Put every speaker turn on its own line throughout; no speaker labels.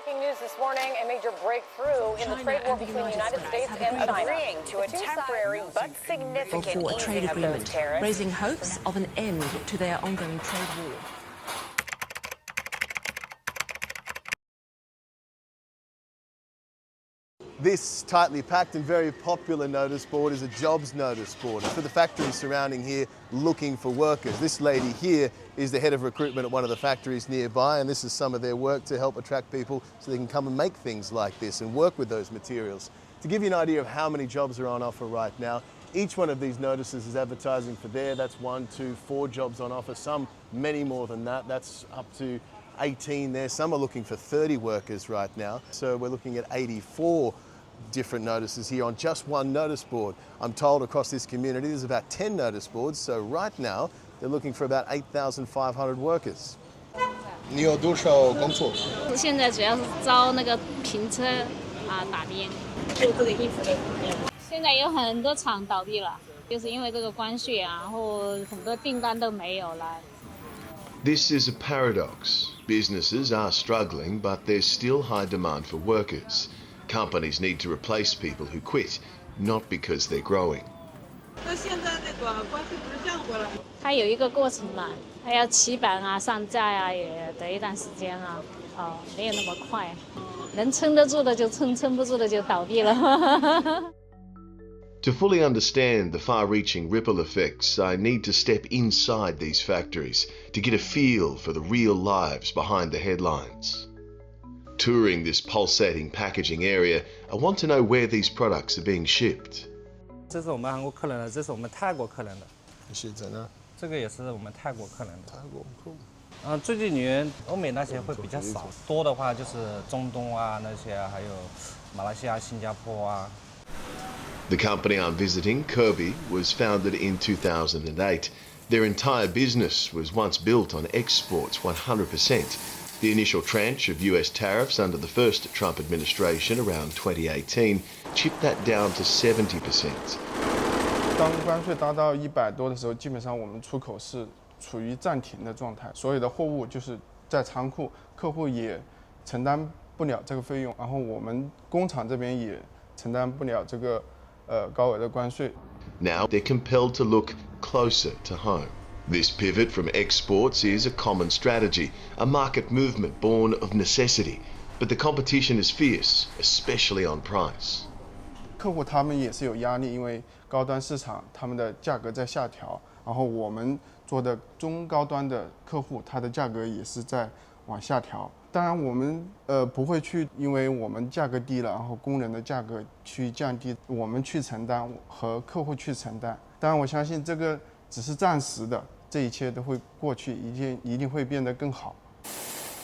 Breaking news this morning, a major breakthrough in the trade war between the United States and China.
Agreeing to a temporary but significant
trade
easing of those
agreement,
tariffs.
raising hopes of an end to their ongoing trade war.
This tightly packed and very popular notice board is a jobs notice board. It's for the factories surrounding here looking for workers. This lady here is the head of recruitment at one of the factories nearby, and this is some of their work to help attract people so they can come and make things like this and work with those materials. To give you an idea of how many jobs are on offer right now, each one of these notices is advertising for that's 1, 2, 4 jobs on offer, some many more than that. That's up to 18 there. Some are looking for 30 workers right now. So we're looking at 84 different notices here on just one notice board. I'm told across this community there's about 10 notice boards, so right now they're looking for about 8,500 workers. 你有多少工作？
现在主要是招那个平车啊打边，做这个衣服的。现在有很多厂倒闭了，就是因为这个关税啊，然后很多订单都没有了。
This is a paradox. Businesses are struggling, but there's still high demand for workers. Companies need to replace people who quit, not because they're growing.
那现在那个关税不是降回来？
它有一个过程嘛，它要起板啊、上架啊，也得一段时间啊，没有那么快。能撑得住的就撑，撑不住的就倒闭了。
To fully understand the far-reaching ripple effects, I need to step inside these factories to get a feel for the real lives behind the headlines. Touring this pulsating packaging area, I want to know where these products are being shipped.
这是我们韩国客人的，这是我们泰国客人的。
是真的。
这个也是我们泰国客人的。
泰国酷。
最近女人欧美那些会比较少，多的话就是中东啊那些，还有马来西亚、新加坡啊。
The company I'm visiting, Kirby, was founded in 2008. Their entire business was once built on exports 100%. The initial tranche of US tariffs under the first Trump administration around 2018 chipped that down to 70%.
当关税达到100多的时候，基本上我们出口是处于暂停的状态，所有的货物就是在仓库，客户也承担不了这个费用，然后我们工厂这边也承担不了这个高额的关税。
Now they're compelled to look closer to home. This pivot from exports is a common strategy, a market movement born of necessity. But the competition is fierce, especially on price.
客户他们也是有压力，因为高端市场他们的价格在下调，然后我们做的中高端的客户，它的价格也是在往下调。当然我们不会去，因为我们价格低了，然后工人的价格去降低，我们去承担和客户去承担。当然我相信这个只是暂时的。这一切都会过去，一定会变得更好。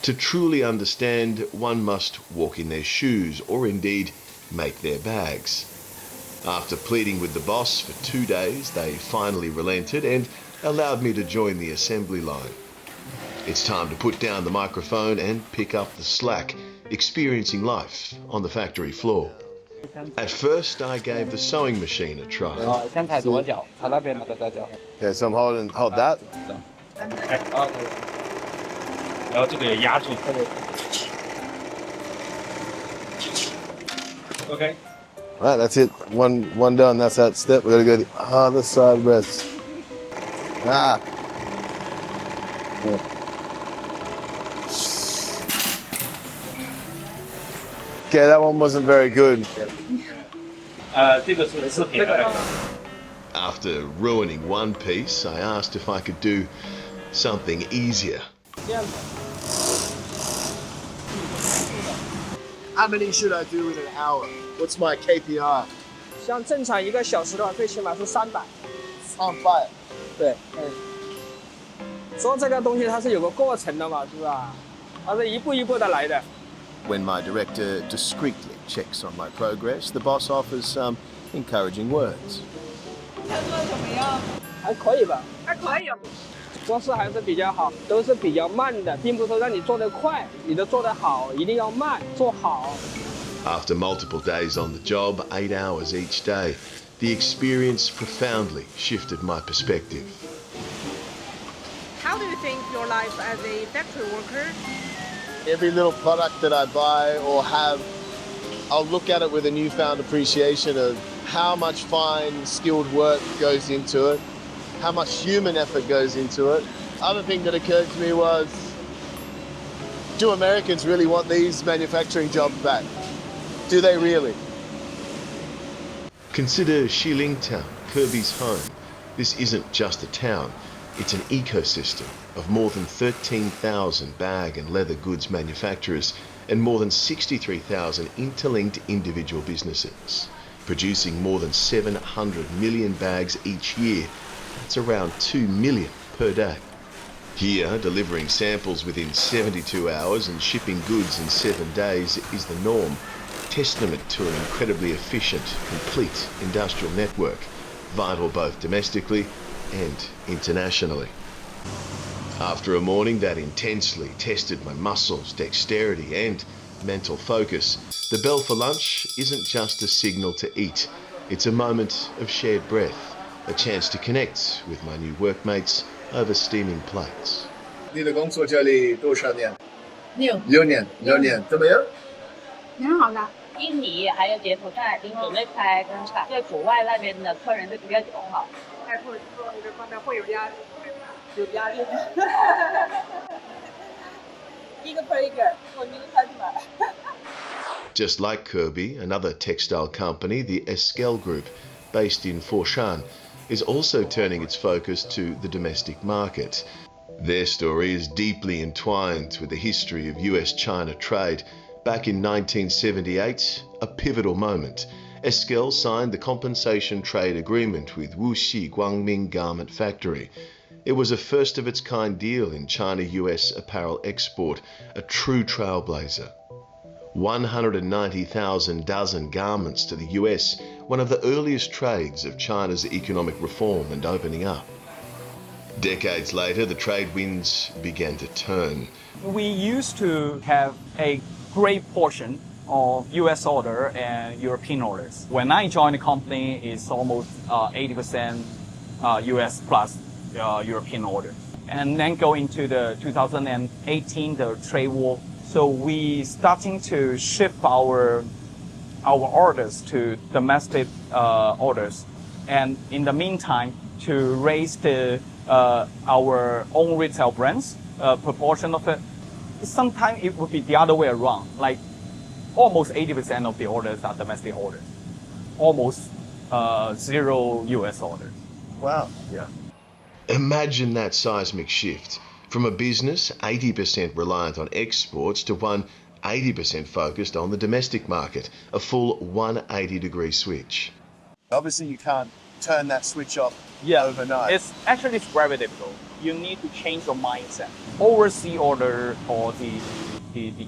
To truly understand, one must walk in their shoes or indeed make their bags. After pleading with the boss for 2 days, they finally relented and allowed me to join the assembly line. It's time to put down the microphone and pick up the slack, experiencing life on the factory floor. At first, I gave the sewing machine a try.
先踩左脚，踩那边那个脚。
Okay, so hold that.
然后这个也压住。Okay.
All right, that's it. One done. That's that step. We gotta go to the other side rest. Ah. Yeah. Okay, that one wasn't very good.
After ruining one piece, I asked if I could do something easier.
How many should I do in an hour? What's my KPI?
像正常1个小时的话，最起码是300。
300。
对，做这个东西它是有个过程的嘛，是吧？它是一步一步的来的。
When my director discreetly checks on my progress, the boss offers some encouraging words.
他做得怎么样？
还可以吧？
还可以。
做事还是比较好，都是比较慢的，并不是说让你做得快，你的做得好，一定要慢，做好。
After multiple days on the job, 8 hours each day, the experience profoundly shifted my perspective.
How do you think your life as a factory worker
Every little product that I buy or have, I'll look at it with a newfound appreciation of how much fine, skilled work goes into it, how much human effort goes into it. Other thing that occurred to me was, do Americans really want these manufacturing jobs back? Do they really?
Consider Shilin Town, Kirby's home. This isn't just a town, it's an ecosystem of more than 13,000 bag and leather goods manufacturers and more than 63,000 interlinked individual businesses, producing more than 700 million bags each year. That's around 2 million per day. Here, delivering samples within 72 hours and shipping goods in 7 days is the norm, testament to an incredibly efficient, complete industrial network, vital both domestically and internationally. After a morning that intensely tested my muscles, dexterity and mental focus, the bell for lunch isn't just a signal to eat, it's a moment of shared breath, a chance to connect with my new workmates over steaming plates.
你的工作这里多少年？6年，怎么样？
挺好的。印尼还有柬埔寨已经准备开工厂，对国外那边的客人就比较友好。
开拓做这个方面会有压力，有压力。一个per一个，我明天开出来。
Just like Kirby, another textile company, the Esquel Group, based in Foshan, is also turning its focus to the domestic market. Their story is deeply entwined with the history of US-China trade. Back in 1978, a pivotal moment. Esquel signed the compensation trade agreement with Wuxi Guangming Garment Factory. It was a first-of-its-kind deal in China-US apparel export, a true trailblazer. 190,000 dozen garments to the US, one of the earliest trades of China's economic reform and opening up. Decades later, the trade winds began to turn.
We used to have a great portion of US order and European orders. When I joined the company, it's almost 80% US plus European order. And then go into the 2018, the trade war. So we starting to shift our orders to domestic orders. And in the meantime, to raise our own retail brands, proportion of it. Sometimes it would be the other way around, like almost 80% of the orders are domestic orders, almost zero US orders.
Wow.
Yeah.
Imagine that seismic shift from a business 80% reliant on exports to one 80% focused on the domestic market, a full 180-degree switch.
Obviously, you can't turn that switch off overnight.
It's very difficult. You need to change your mindset. Overseas order or the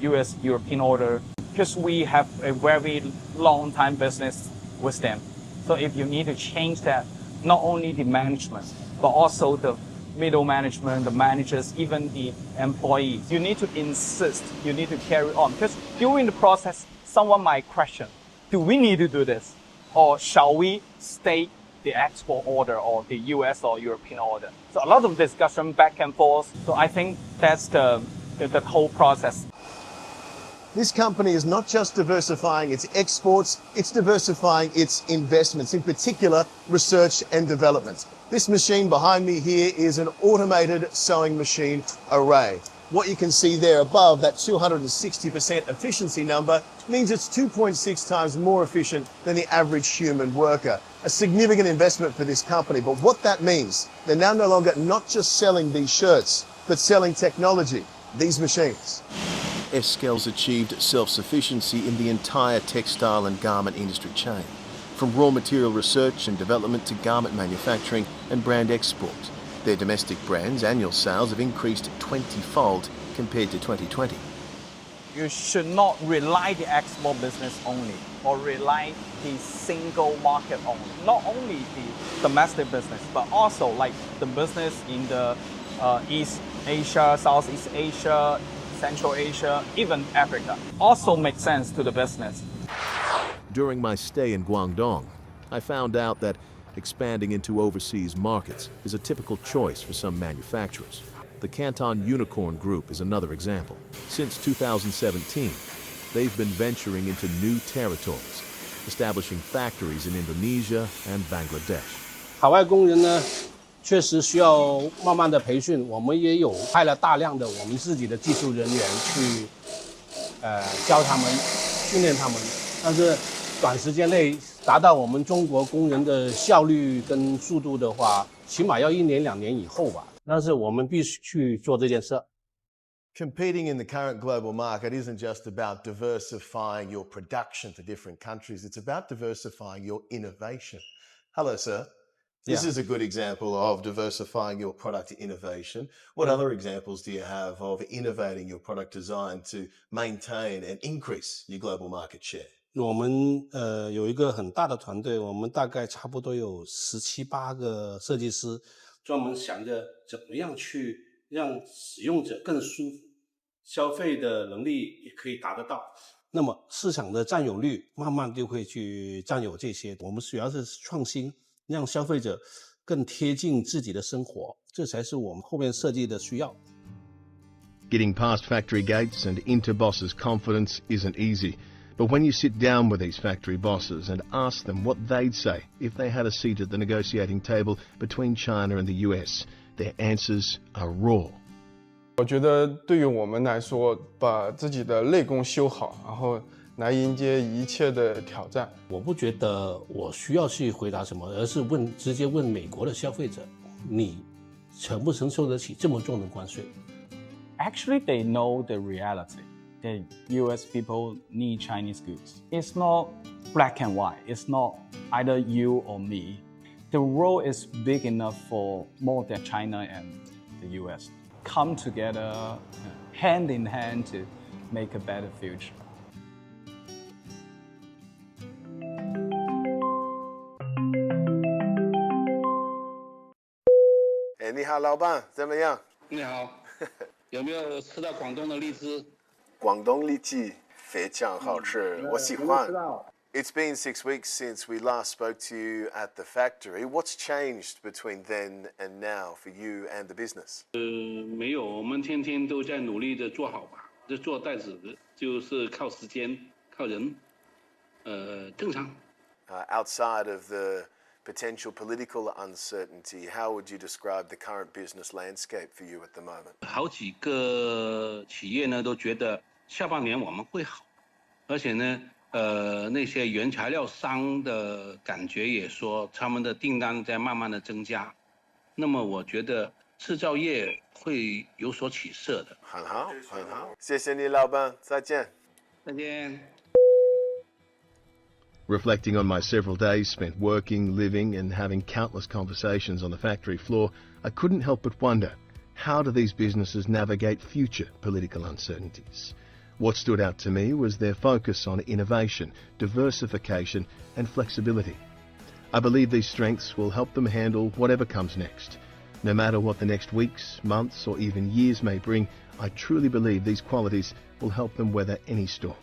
US European order, because we have a very long time business with them. So if you need to change that, not only the management, but also the middle management, the managers, even the employees, you need to insist, you need to carry on. Because during the process, someone might question, do we need to do this? Or shall we stay the export order or the US or European order? So a lot of discussion back and forth. So I think that's the whole process.
This company is not just diversifying its exports, it's diversifying its investments, in particular research and development. This machine behind me here is an automated sewing machine array. What you can see there above, that 260% efficiency number, means it's 2.6 times more efficient than the average human worker. A significant investment for this company, but what that means, they're now no longer not just selling these shirts, but selling technology, these machines. Esquel's achieved self-sufficiency in the entire textile and garment industry chain, from raw material research and development to garment manufacturing and brand export. Their domestic brands' annual sales have increased 20-fold compared to 2020.
You should not rely the export business only or rely the single market only. Not only the domestic business, but also like the business in the East Asia, Southeast Asia, Central Asia, even Africa. Also makes sense to the business.
During my stay in Guangdong, I found out that expanding into overseas markets is a typical choice for some manufacturers. The
The Canton Unicorn Group is another example. Since 2017, they've been venturing into new territories, establishing factories in Indonesia and Bangladesh.
海外工人呢，确实需要慢慢的培训，我们也有派了大量的我们自己的技术人员去，教他们、训练他们，但是短时间内达到我们中国工人的效率跟速度的话，起码要1年2年以后吧。但是我们必须去做这件事。
Competing in the current global market isn't just about diversifying your production to different countries, it's about diversifying your innovation. Hello, sir. This is a good example of diversifying your product innovation. What other examples do you have of innovating your product design to maintain and increase your global market share?
我们有一个很大的团队，我们大概差不多有17、18个设计师，专门想着怎么样去让使用者更舒服，消费的能力也可以达得到。那么市场的占有率慢慢就会去占有这些。我们主要是创新，让消费者更贴近自己的生活，这才是我们后面设计的需要。
Getting past factory gates and into bosses' confidence isn't easy. But when you sit down with these factory bosses and ask them what they'd say if they had a seat at the negotiating table between China and the US, their answers are raw.
我觉得对于我们来说，把自己的内功修好，然后来迎接一切的挑战。
我不觉得我需要去回答什么，而是直接问美国的消费者，你承不承受得起这么重的关税？
Actually, they know the reality. The US people need Chinese goods. It's not black and white. It's not either you or me. The world is big enough for more than China and the US. Come together, hand in hand to make a better future.
你好，老板，怎么样？
你好，有没有吃到广东的荔枝？
广东荔枝非常好吃，我喜欢。It's been 6 weeks since we last spoke to you at the factory. What's changed between then and now for you and the business?
没有，我们天天都在努力的做好吧。这做袋子就是靠时间，靠人，正常。
Outside of the potential political uncertainty, how would you describe the current business landscape for you at the moment?
好几个企业呢都觉得下半年我们会好，而且呢，那些原材料商的感觉也说他们的订单在慢慢的增加，那么我觉得制造业会有所起色的。
很好，很好，谢谢你，老板，再见。
再见。
Reflecting on my several days spent working, living, and having countless conversations on the factory floor, I couldn't help but wonder, how do these businesses navigate future political uncertainties? What stood out to me was their focus on innovation, diversification, and flexibility. I believe these strengths will help them handle whatever comes next. No matter what the next weeks, months, or even years may bring, I truly believe these qualities will help them weather any storm.